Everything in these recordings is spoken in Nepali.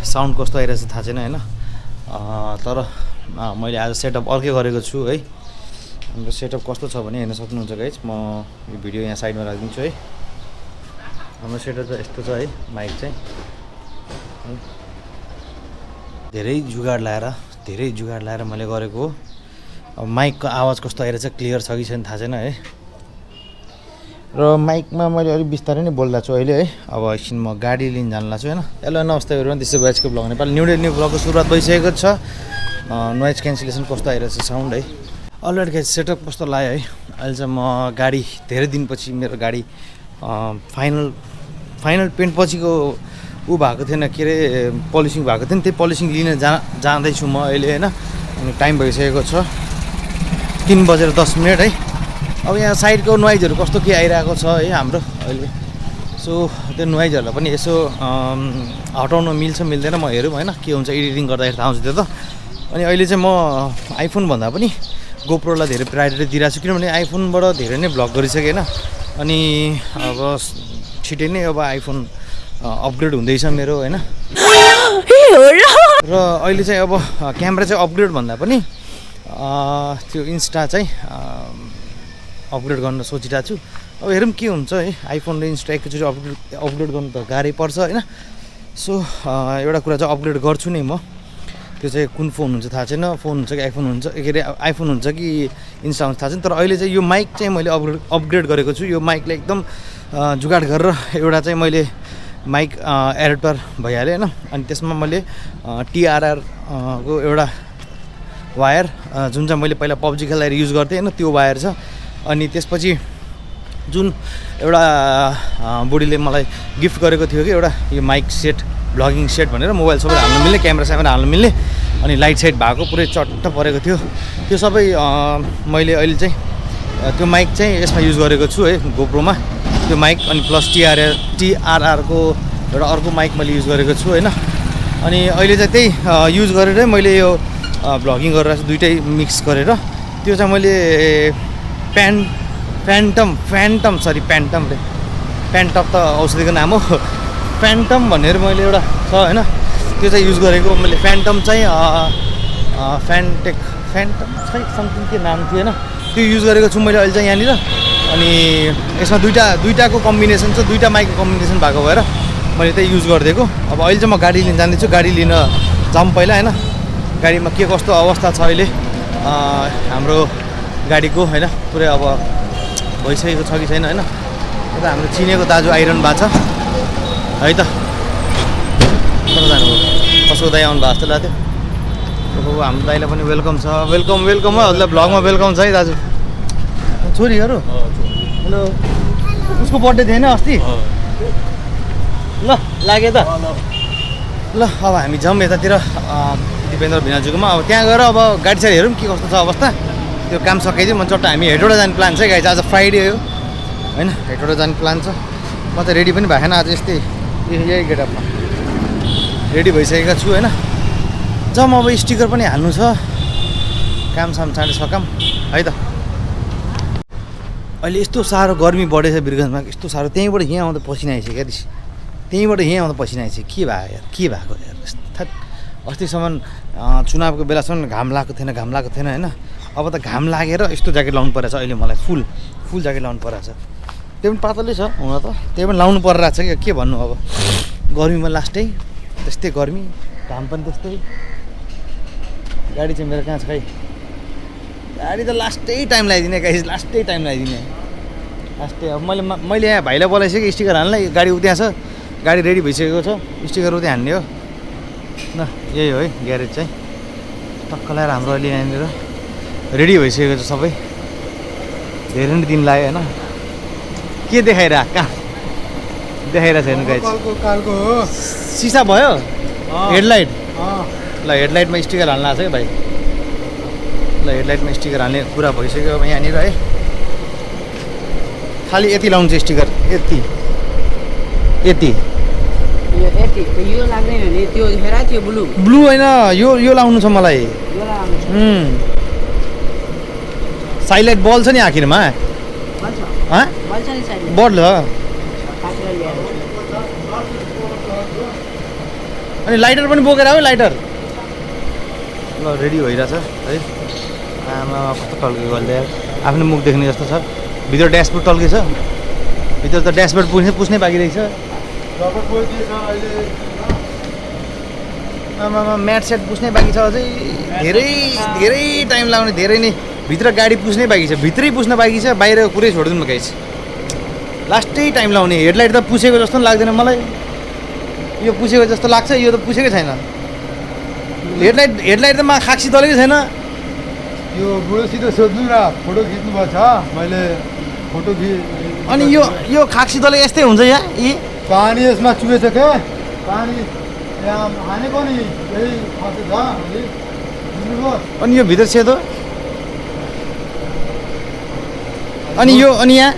साउन्ड कस्तो आइरहेछ थाहा छैन हैन तर मैले आज सेटअप अर्कै गरेको छु है अन्त सेटअप कस्तो छ भने हेर्न सक्नुहुन्छ गाइस म यो भिडियो यहाँ साइडमा राखिदिन्छु है हाम्रो सेटअप चाहिँ यस्तो छ है माइक चाहिँ धेरै जुगाड लाएर मैले गरेको हो अब माइकको आवाज कस्तो आइरहेछ क्लियर छ कि छैन थाहा छैन है र माइकमा मैले अलिक बिस्तारै नै बोल्दा छु अहिले है अब एकछिन म गाडी लिन जान लाग्छु हैन हेलो नमस्ते एभ्रिवान दिस इज वाइचको ब्लग नेपाल न्यू ब्लगको सुरुवात भइसकेको छ नोइज क्यान्सलेसन कस्तो आइरहेछ साउन्ड है अलरेडी गाइस सेटअप कस्तो लाग्यो है अहिले चाहिँ म गाडी धेरै दिनपछि मेरो गाडी फाइनल पेन्ट पछिको भएको थिएन के अरे पलिसिङ भएको थियो नि त्यही पलिसिङ लिन जाँदैछु म अहिले हैन अनि टाइम भइसकेको छ 3:10 है अब यहाँ साइडको नोइजहरू कस्तो के आइरहेको छ है हाम्रो अहिले सो त्यो नोइजहरूलाई पनि यसो हटाउन मिल्छ मिल्दैन म हेरौँ हैन के हुन्छ एडिटिङ गर्दाखेरि थाहा हुन्छ त्यो त अनि अहिले चाहिँ म आइफोन भन्दा पनि गोप्रोलाई धेरै प्रायोरिटी दिइरहेको छु किनभने आइफोनबाट धेरै नै भ्लग गरिसकेँ हैन अनि अब छिटै नै अब आइफोन अपग्रेड हुँदैछ मेरो हैन र अहिले चाहिँ अब क्यामेरा चाहिँ अपग्रेड भन्दा पनि त्यो इन्स्टा चाहिँ अपग्रेड गर्न सोचिरहेको छु अब हेरौँ के हुन्छ है आइफोन र इन्स्टा एकैचोटि अपग्रेड गर्नु त गाह्रै पर्छ हैन सो एउटा कुरा चाहिँ अपग्रेड गर्छु नै म त्यो चाहिँ कुन फोन हुन्छ थाहा छैन फोन हुन्छ कि आइफोन हुन्छ के अरे आइफोन हुन्छ कि इन्स्टा हुन्छ थाहा छैन तर अहिले चाहिँ यो माइक चाहिँ मैले अपग्रेड गरेको छु यो माइकले एकदम जुगाड गरेर एउटा चाहिँ मैले माइक एडाप्टर भइहाल्यो हैन अनि त्यसमा मैले TRR को एउटा वायर जुन चाहिँ मैले पहिला पब्जी खेल्दा युज गर्थेँ हैन त्यो वायर छ अनि त्यसपछि जुन एउटा बुढीले मलाई गिफ्ट गरेको थियो कि एउटा यो माइक सेट भ्लगिङ सेट भनेर मोबाइल सबै हाल्नु मिल्ने क्यामेरा हाल्नु मिल्ने अनि लाइट साइट भएको पुरै चट्ट परेको थियो त्यो सबै मैले अहिले चाहिँ त्यो माइक चाहिँ यसमा युज गरेको छु है गोप्रोमा त्यो माइक अनि प्लस TRR को एउटा अर्को माइक मैले युज गरेको छु हैन अनि अहिले चाहिँ त्यही युज गरेरै मैले यो भ्लगिङ गरेर दुइटै मिक्स गरेर त्यो चाहिँ मैले प्यान्टम त औषधिको नाम हो फ्यान्टम भनेर मैले एउटा छ हैन त्यो चाहिँ युज गरेको मैले फ्यान्टम चाहिँ फ्यान्टम चाहिँ समथिङ के नाम थियो हैन त्यो युज गरेको छु मैले अहिले चाहिँ यहाँनिर अनि यसमा दुईटाको कम्बिनेसन छ दुईटा माइकको कम्बिनेसन भएको भएर मैले त्यही युज गरिदिएको अब अहिले चाहिँ म गाडी लिन जाँदैछु गाडी लिन जाऊँ पहिला हैन गाडीमा के कस्तो अवस्था छ अहिले हाम्रो गाडीको हैन पुरै अब भइसकेको छ कि छैन हैन यता हाम्रो चिनेको दाजु आइरहनु भएको छ है त कता जानुभयो कसको दाइ आउनु भएको जस्तो लाग्थ्यो हाम्रो दाइलाई पनि वेलकम छ वेलकम है हजुरलाई भ्लगमा वेलकम छ है दाजु छोरीहरू हेलो उसको बर्थडे थिएन अस्ति ल लाग्यो त ल अब हामी जाउँ यतातिर दिपेन्द्र भिनाजुकोमा अब त्यहाँ गएर अब गाडी साडी हेरौँ के कस्तो छ अवस्था त्यो काम सकाइदिउँ म चट्ट हामी हेटौँडा जाने प्लान छ गाइज आज फ्राइडे हो हैन हेटौँडा जाने प्लान छ म त रेडी पनि भएन आज यस्तै यही गेटअपमा रेडी भइसकेको छु हैन जाउँ अब स्टिकर पनि हाल्नु छ काम साम चाँडै सकाम है त अहिले यस्तो साह्रो गर्मी बढेछ बिरगन्जमा यस्तो साह्रो त्यहीँबाट यहाँ आउँदा पसिना आइसक्यो क्या त्यहीँबाट यहाँ आउँदा पसिना आइसक्यो के भयो यार के भएको यार अस्तिसम्म चुनावको बेलासम्म घाम लागेको थिएन हैन अब त घाम लागेर यस्तो ज्याकेट लाउनु परेछ अहिले मलाई फुल ज्याकेट लाउनु परेछ त्यो पनि पातलै छ हुन त त्यही पनि लाउनु परिरहेको छ के भन्नु अब गर्मीमा लास्टै त्यस्तै गर्मी घाम पनि त्यस्तै गाडी चाहिँ मेरो कहाँ छ खै गाडी त लास्टै टाइम लगाइदिने गाइस लास्टै अब मैले यहाँ भाइलाई बोलाइसकेँ स्टिकर हाल्नलाई गाडी उ त्यहाँ छ गाडी रेडी भइसकेको छ स्टिकर उ त्यहाँ हान्ने हो न यही हो है ग्यारेज चाहिँ टक्क लगाएर हाम्रो अहिले यहाँनिर रेडी भइसकेको छ सबै धेरै नै दिन लाग्यो होइन के देखाइरहेको कहाँ देखाइरहेको छैन गाइस सिसा भयो हेडलाइट ल हेडलाइटमा स्टिकर हाल्न आएको छ क्या भाइ ल हेडलाइटमा स्टिकर हाल्ने कुरा भइसक्यो अब यहाँनिर है खालि यति लाउनु चाहिँ स्टिकर यति यो लाग्ने भने त्यो हेरा त्यो ब्लू होइन यो लाउनु छ मलाई साइलाइट बल छ नि आखिरमा बल अनि लाइटर पनि बोकेर आऊ लाइटर ल रेडी भइरहेछ है आमा कस्तो टल्केको अहिले आफ्नो मुख देख्ने जस्तो छ भित्र ड्यासबोर्ड टल्केछ भित्र त ड्यासबोर्ड पुस्नै बाँकी रहेछ आमामा म्याट सेट पुस्नै बाँकी छ अझै धेरै धेरै टाइम लाग्ने धेरै नै भित्र गाडी पुस्नै बाँकी छ भित्रै पुस्न बाँकी छ बाहिर पुरै छोडिदिनु गाइस लास्टै टाइम लाउने हेडलाइट त पुसेको जस्तो पनि लाग्दैन मलाई यो पुसेको जस्तो लाग्छ यो त पुसेकै छैन हेडलाइट त मा खाक्सी तलेकै छैन यो बुढोसित सोध्नु न फोटो खिच्नु भएको छ मैले फोटो अनि यो खाक्सी तले यस्तै हुन्छ यहाँ यी पानी यसमा चुहेछ क्या पानी यहाँ हानेको नि यही खसेछ बुझ्नुभयो अनि यो भित्र सेतो अनि यहाँ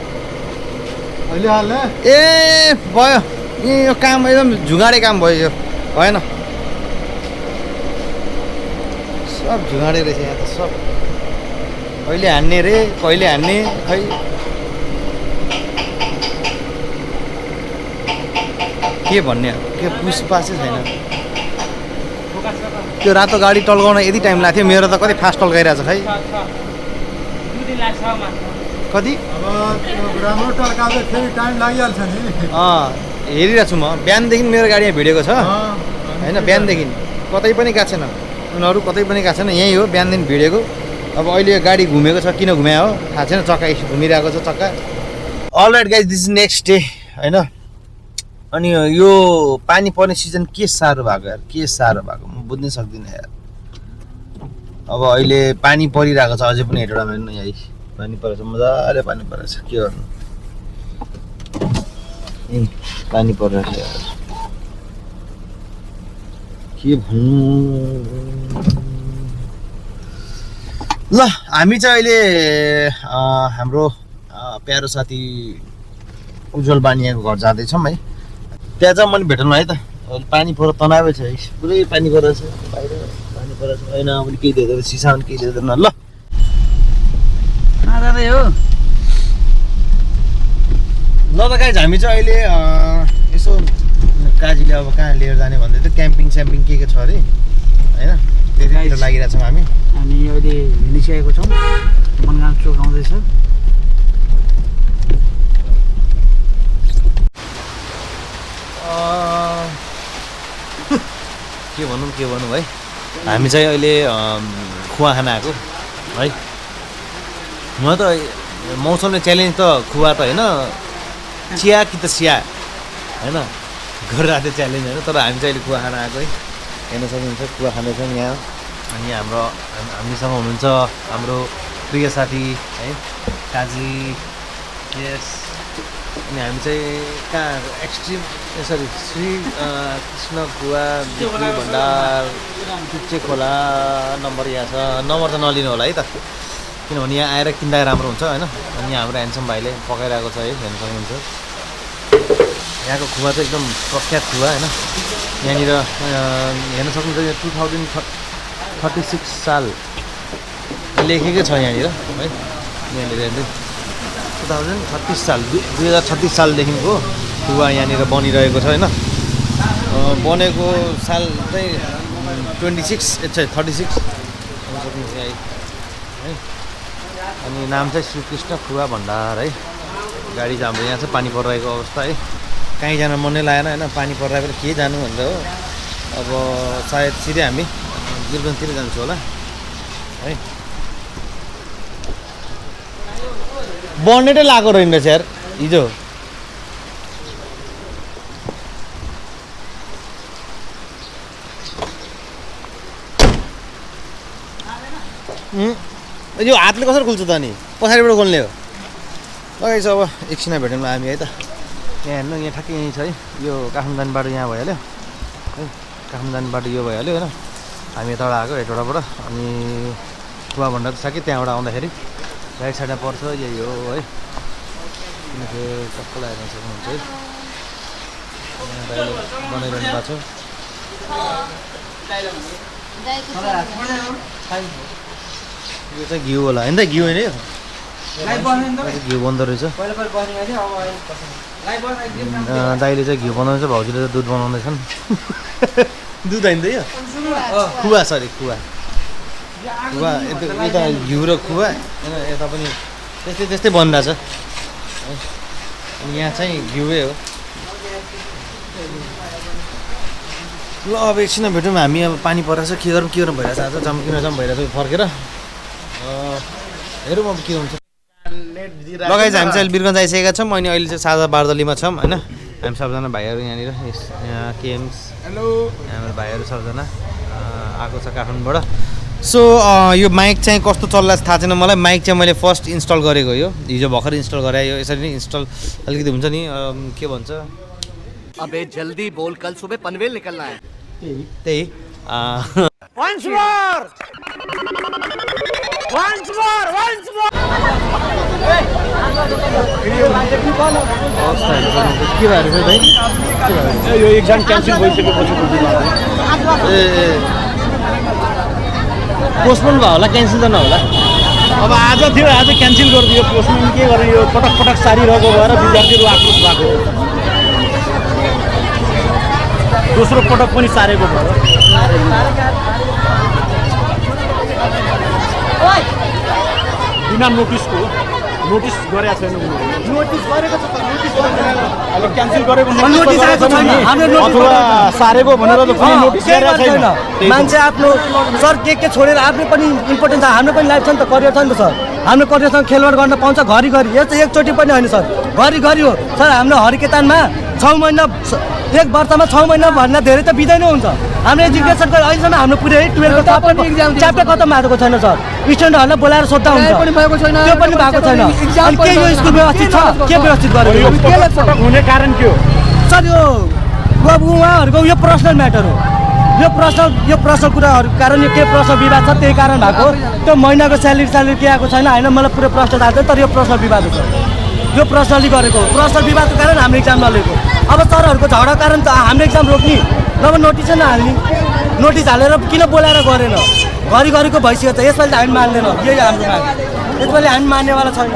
अहिले हाल्ने ए भयो यो काम एकदम झुगाडे काम भयो यो भएन सब झुगाडे रहेछ यहाँ त सब कहिले हान्ने रे कहिले हान्ने खै के भन्ने के पुसपासै छैन त्यो रातो गाडी टल्काउन यति टाइम लाग्थ्यो मेरो त कति फास्ट टल्काइरहेछ खै कति अब राम्रो टर्काउँदा फेरि टाइम लागिहाल्छ नि हेरिरहेको छु म बिहानदेखि मेरो गाडी यहाँ भिडेको छ होइन बिहानदेखि कतै पनि गएको छैन उनीहरू कतै पनि गएको छैन यहीँ हो बिहानदेखि भिडेको अब अहिले यो गाडी घुमेको छ किन घुमायो हो थाहा छैन चक्का घुमिरहेको छ चक्का all right guys this is next day होइन अनि यो पानी पर्ने सिजन के साह्रो भएको यार के साह्रो भएको म बुझ्नै सक्दिनँ यार अब अहिले पानी परिरहेको छ अझै पनि हेटौँडामा हेर्नु यहीँ पानी परेछ मजाले पानी परेछ के गर्नु पानी परिरहेछ यार के भन्नु ल हामी चाहिँ अहिले हाम्रो प्यारो साथी उज्जवल बानियाको घर जाँदैछौँ है त्यहाँ चाहिँ मैले भेटौँ है त पानी पर तनावै छ पुरै पानी परेछ बाहिर पानी परेछ होइन पनि केही दिँदैन सिसा पनि केही दिँदैन ल कहाँ जाँदै हो ल त गाइज हामी चाहिँ अहिले यसो काजीले अब कहाँ लिएर जाने भन्दै थियो क्याम्पिङ स्याम्पिङ के छ अरे होइन त्यतिखेर लागिरहेको छौँ हामी अहिले हिँडिसकेको छौँ मनगाउँ चोक आउँदैछ के भनौँ है हामी चाहिँ अहिले खुवा खान आएको है म त मौसमले च्यालेन्ज त खुवा त होइन चिया कि त चिया होइन गरिरहेको थियो च्यालेन्ज होइन तर हामी चाहिँ अहिले खुवा खान आएको है हेर्न सक्नुहुन्छ खुवा खाँदैछौँ यहाँ अनि हामीसँग हुनुहुन्छ हाम्रो प्रिय साथी है काजी यस अनि हामी चाहिँ कहाँ एक्सट्रिम सरी श्री कृष्ण गुवा बिक्री भण्डार टुच्चे खोला नम्बर यहाँ छ नम्बर त नलिनु होला है त किनभने यहाँ आएर किन्दा राम्रो हुन्छ होइन अनि यहाँ हाम्रो ह्यान्डसम भाइले पकाइरहेको छ है हेर्न सक्नुहुन्छ यहाँको खुवा चाहिँ एकदम प्रख्यात खुवा होइन यहाँनिर हेर्न सक्नुहुन्छ यो 2036 साल लेखेकै छ यहाँनिर है यहाँनिर हेर्दै 2036 साल 2036 सालदेखिको खुवा यहाँनिर बनिरहेको छ होइन बनेको साल चाहिँ 36 है अनि नाम चाहिँ श्रीकृष्ण खुवा भण्डार है गाडी चाहिँ हाम्रो यहाँ चाहिँ पानी परिरहेको अवस्था है कहीँ जान मनै लागेन होइन पानी परिरहेको के जानु भनेर हो अब सायद सिधै हामी गिरगन्जतिर जान्छौँ होला है बनेटै लगाएको रहेछ यार हिजो यो हातले कसरी खुल्छ त अनि पछाडिबाट खोल्ने हो लगाइछ अब एकछिन भेटौँ हामी है त यहाँ हेर्नु यहाँ ठ्याक्कै यहीँ छ है यो काठमाडौँ जाने बाटो यहाँ भइहाल्यो है काठमाडौँ जाने बाटो यो भइहाल्यो होइन हामी यताबाट आएको हेटौँडाबाट अनि खुवा भण्डार छ कि त्यहाँबाट आउँदाखेरि राइट साइडमा पर्छ यही हो है किनकि सबैलाई हेर्न सक्नुहुन्छ है बनाइरहनु भएको छ यो चाहिँ घिउ होला होइन त घिउ होइन यो घिउ बन्दो रहेछ दाइले चाहिँ घिउ बनाउँछ भाउजूले चाहिँ दुध बनाउँदैछन् दुध होइन त यो खुवा सरी खुवा खुवा यता घिउ र खुवा यता पनि त्यस्तै त्यस्तै बन्दा छ यहाँ चाहिँ घिउै हो ल अब एकछिन भेटौँ हामी अब पानी परेछ के गरौँ भइरहेछ आज जम्किन भइरहेछ फर्केर हेरौँ अब के हुन्छ लगाइ चाहिँ हामी चाहिँ बिरगञ्ज आइसकेका छौँ अनि अहिले चाहिँ साझा बार्दलीमा छौँ होइन हामी सबजना भाइहरू यहाँनिर यहाँ केएम्स हेलो हाम्रो भाइहरू सबजना आएको छ काठमाडौँबाट सो यो माइक चाहिँ कस्तो चल्ला थाहा छैन मलाई माइक चाहिँ मैले फर्स्ट इन्स्टल गरेको यो हिजो भर्खर इन्स्टल गरे यो यसरी नै इन्स्टल अलिकति हुन्छ नि के भन्छ अबे जल्दी बोल कल सुबह पनवेल निकलना है त्यही के भएर छ भाइ यो एक्जाम क्यान्सल भइसकेपछि पोस्टपोन भयो होला क्यान्सल त नहोला अब आज थियो आज क्यान्सल गरिदियो पोस्टपोन के गर्ने यो पटक पटक सारिरहेको भएर विद्यार्थीहरू आक्रोश भएको दोस्रो पटक पनि सारेको भयो बिना नोटिसको नोटिस गरेको छैन नोटिस गरेको छ त नोटिस अब क्यान्सल गरेको अथवा सारेको भनेर त कुनै नोटिस गरेको छैन मान्छे आफ्नो सर के छोडेर आफ्नो पनि इम्पोर्टेन्ट छ हाम्रो पनि लाइफ छ नि त करियर छ नि त सर हाम्रो करियरसँग खेलवाड गर्न पाउँछ घरिघरि यो चाहिँ एकचोटि पनि होइन सर घरिघरि हो सर हाम्रो हरिकेतानमा 6 महिना 1 वर्षमा 6 महिना भन्दा धेरै त बिदा नै हुन्छ हाम्रो एजुकेसनको अहिलेसम्म हाम्रो पुरै 12 को च्याप्टर खत्तम भएको छैन सर स्टुडेन्टहरूलाई बोलाएर सोध्दा हुन्छ त्यो पनि भएको छैन अनि के यो स्कुल व्यवस्थित छ के व्यवस्थित गरेको हुने कारण के हो सर यो अब उहाँहरूको यो पर्सनल म्याटर हो यो पर्सनल कुराहरू कारण यो के पर्सनल विवाद छ त्यही कारण भएको त्यो महिनाको स्यालेरी के आएको छैन होइन मलाई पुरै प्रश्न थाहा छ तर यो पर्सनल विवाद हो यो पर्सनली गरेको पर्सनल विवादको कारण हाम्रो इक्जाम नलिएको अब सरहरूको झगडा कारण त हाम्रो इक्जाम रोक्ने नभए नोटिसै नहाल्ने नोटिस हालेर किन बोलाएर गरेन घरिघरिको भइसक्यो त यसपालि त हामी मान्दैन यही हाम्रो माग यसपालि हामी मान्नेवाला छैन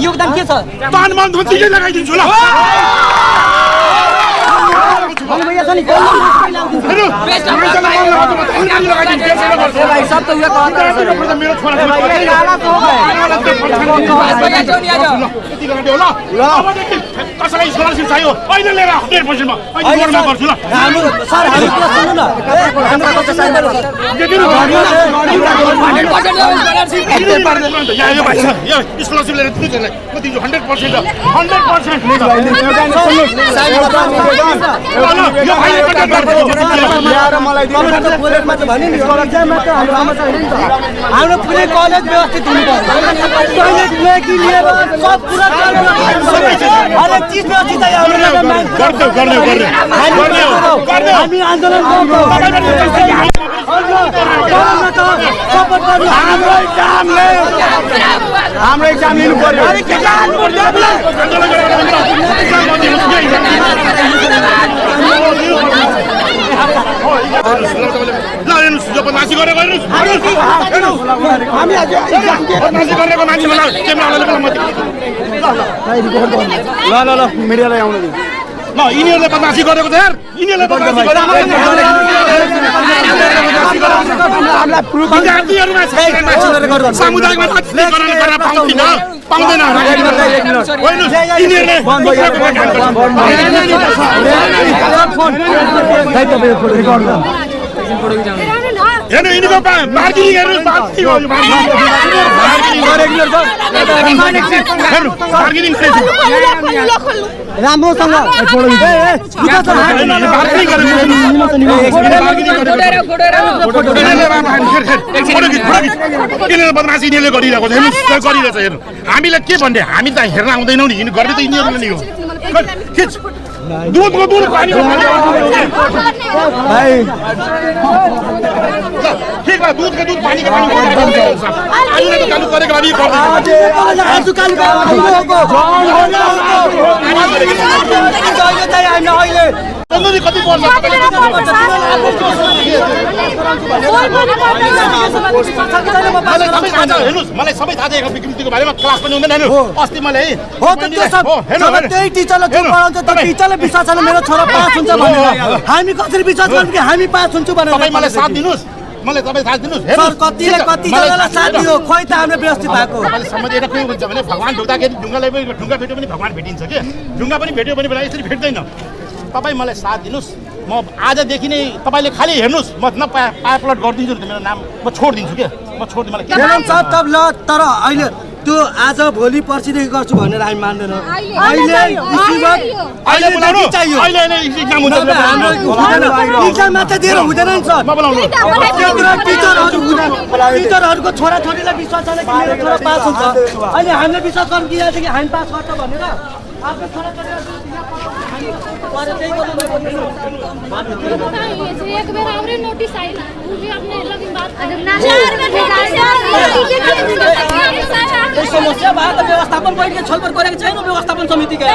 योगदान के छ लगाइदिन्छु ल सब तो कसैलाई स्कलरसिप चाहियो अहिले लिएर 100% मा अहिले गर्छु ल सर हामी कुरा सुन्नु न यो भाइ यो स्कलरसिप लिएर तिनीहरुलाई म दिन्छु 100% यो भाइले कन्ट्याक्ट ल्याएर मलाई दिनु प्रोजेक्टमा त भने नि एक्जाममा त हाम्रो पुरै कलेज व्यवस्थित हुनु पर्छ टोयलेट लेकी लिएर सब कुरा हरेक चीज व्यवस्थित हामी आन्दोलन हाम्रो एक्जाम लिनु पर्यो हेर्नुहोस् यो बदमासी गरेको हेर्नुहोस् बदमासी गरेको मान्छेलाई ल मिडियालाई आउनु दिनु ल यिनीहरूले बदमासी गरेको छ यार यिनीहरूले बदमासी गरेको सामुदायिकमा पाउँदैन हेर्नु यिनीको मार्केटिङ हेर्नुहोस् मार्केटिङ राम्रोसँग बदमासी यिनीहरूले गरिरहेको छ गरिरहेछ हेर्नु हामीलाई के भन्ने हामी त हेर्न आउँदैनौँ नि यिनीहरू गर्ने त यिनीहरूले नि हो दुधको दुध पानी ठीक है दूध का दूध पानी का पानी चालू करेगा अभी कति पर्छ मलाई सबै थाहा छ विकृतिको बारेमा क्लास पनि हुँदैन अस्ति मैले त्यही टिचरले जो पढाउँछ त्यो टिचरले विश्वास छैन मेरो छोरा पास हुन्छ भनेर हामी कसरी विश्वास गर्नु कि हामी पास हुन्छौँ भनेर तपाईँ मलाई साथ दिनुहोस् मलाई तपाईँ साथ दिनुहोस् सर कतिजनालाई साथ दियो खोइ त हाम्रो व्यवस्थित भएको तपाईँले सम्बन्ध के हुन्छ भने भगवान् ढुक्दाखेरि ढुङ्गालाई पनि ढुङ्गा भेट्यो भने भगवान् भेटिन्छ कि ढुङ्गा पनि भेट्यो भने बेला यसरी भेट्दैन तपाईँ मलाई साथ दिनुहोस् म आजदेखि नै तपाईँले खालि हेर्नुहोस् म न पाइपलट गरिदिन्छु नि मेरो नाम म छोडिदिन्छु क्या म छोडिदिनु मलाई सर तब ल तर अहिले त्यो आज भोलि पर्सिदेखि गर्छु भनेर हामी मान्दैन इक्जाम मात्र दिएर हुँदैन नि सर टिचरहरूको छोराछोरीलाई विश्वास छैन कि मेरो छोरा पास हुन्छ अहिले हामीले विश्वास गर्नु कि यहाँदेखि हामी पास गर्छ भनेर आफ्नो छोराछोरीलाई एक बेर और नोटिस आई ना वो भी आपने लगी बात समस्या भयो त व्यवस्थापन बैठकले छलफल गरेको छैन व्यवस्थापन समितिको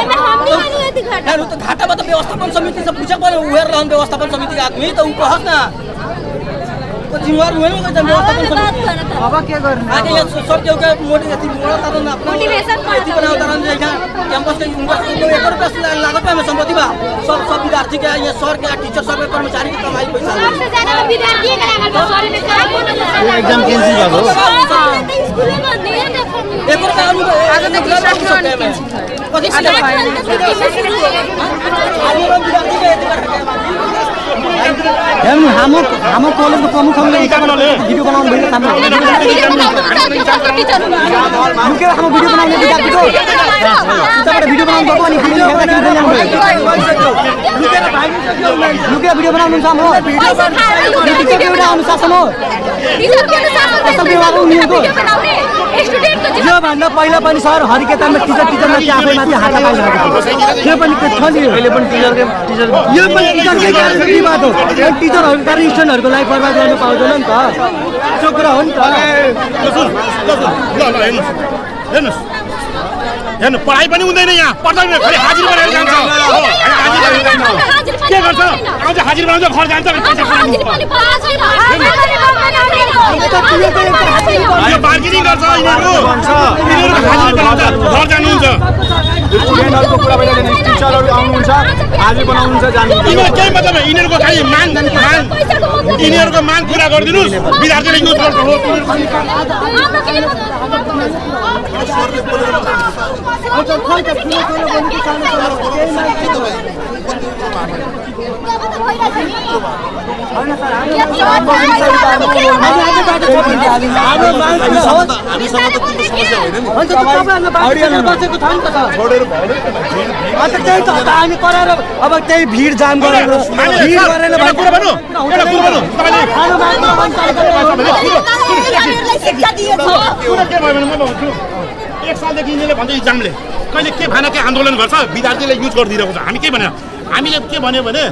घाटामा त व्यवस्थापन समिति सब पूछा पर्यो उहेर रहन व्यवस्थापन समितिको आदमी त उ कहस न जिम्मेवार हुँदैन नि त व्यवस्थापन समिति अब के गर्ने आगे यो सब के मोटिभेसन बनाउँदा रहन्छ यहाँ क्याम्पस के यूनिभर्सिटी को 1 रुपैयाँ लागत पाए सम्पत्ति बा सब विद्यार्थी के ये सर के टीचर सब के कर्मचारी के कमाई पैसा सबसे ज्यादा विद्यार्थी के नाम सर में एग्जाम कैंसिल भएको स्कूल में नहीं देखो 1 रुपैयाँ आज देखिन कति हाम्रो कलेजको प्रमुखहरूले भिडियो बनाउनु भएको हाम्रो भिडियो बनाउने विद्यार्थीको उताबाट भिडियो बनाउनु भएको अनि हामीले लुकेर भिडियो बनाउनुहुन्छ हाम्रो एउटा अनुशासन हो असल व्यवहार हो उनीहरूको योभन्दा पहिला पनि सर हरिकेतामा टिचरमाथि आफैमाथि हात पाइरहेको थियो त्यो पनि छलियो अहिले पनि यो पनि टिचरकै विवाद हो टिचरहरूको कारण स्टुडेन्टहरूको लाइफ बर्बाद गर्नु पाउँदैन नि त त्यो कुरा हो नि त हेर्नु पढाइ पनि हुँदैन यहाँ पढ्दैन खालि हाजिर गरेर जान्छ के गर्छ आउँछ हाजिर बनाउँछ घर जान्छ यो बार्गेनिङ गर्छ यिनीहरू हाजिर बनाउँछ घर जानुहुन्छ स्टुडेन्टहरुको कुरा भइरहेको छैन टिचरहरु आउनुहुन्छ हाजिर बनाउनुहुन्छ जानुहुन्छ यिनीहरू केही मतलब यिनीहरूको खालि मान यिनीहरूको मान पुरा गरिदिनुस् विद्यार्थीले युज गर्छ अब त्यही भिड जाम गरेर एक सालदेखि यिनीहरूले भन्छ इक्जामले कहिले के भएन के आन्दोलन गर्छ विद्यार्थीले युज गरिदिरहेको छ हामी के भने हामीले के भन्यो भने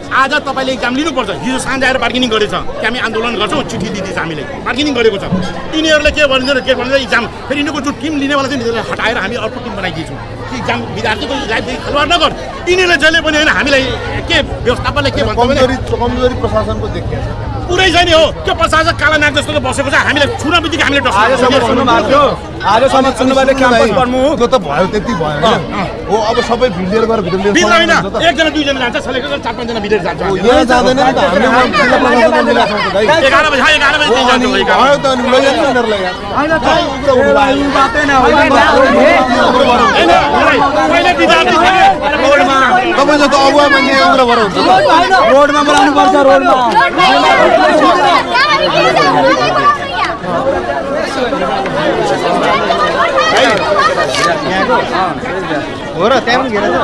आज तपाईँले इक्जाम लिनुपर्छ। हिजो साँझ आएर बार्गेनिङ गरेछ कि हामी आन्दोलन गर्छौँ, चिठी दिँदैछ हामीले, बार्गेनिङ गरेको छ। यिनीहरूले के भनिदिन्छ के भन्छ इक्जाम फेरि यिनीहरूको जुन टिम लिनेवाला चाहिँ यिनीहरूलाई हटाएर हामी अर्को टिम बनाइदिन्छौँ कि इक्जाम विद्यार्थीको लाइफदेखि खलवाड नगर। यिनीहरूले जहिले पनि होइन हामीलाई के व्यवस्थापनले के भन्छ भने कमजोरी प्रशासनको देखिया छ। पुरै छैन हो, त्यो प्रशासक काला नाग जस्तो बसेको छ। हामीलाई छुन बित्तिकै हामीले आजसम्म सुन्नुभयो क्याम्पस प्रमुख त्यो त भयो, त्यति भयो हो। अब सबै भिडिएर गएर भिडियो भित्र होइन, एकजना दुईजना जान्छ, छलेको 4-5 जना भिडियो जान्छ। यहाँ जाँदैन नि त, हामीले जिल्ला प्रशासनले मिलाएको छ त। 11 बजे चाहिँ जान्छ। भयो त अनि लैजानु उनीहरूलाई यार। पहिले विद्यार्थी तपाईँ जस्तो अगुवा मान्छे उग्र भएर हुन्छ। रोडमा बोलाउनु पर्छ, रोडमा हो र त्यहाँ पनि घेरा छ।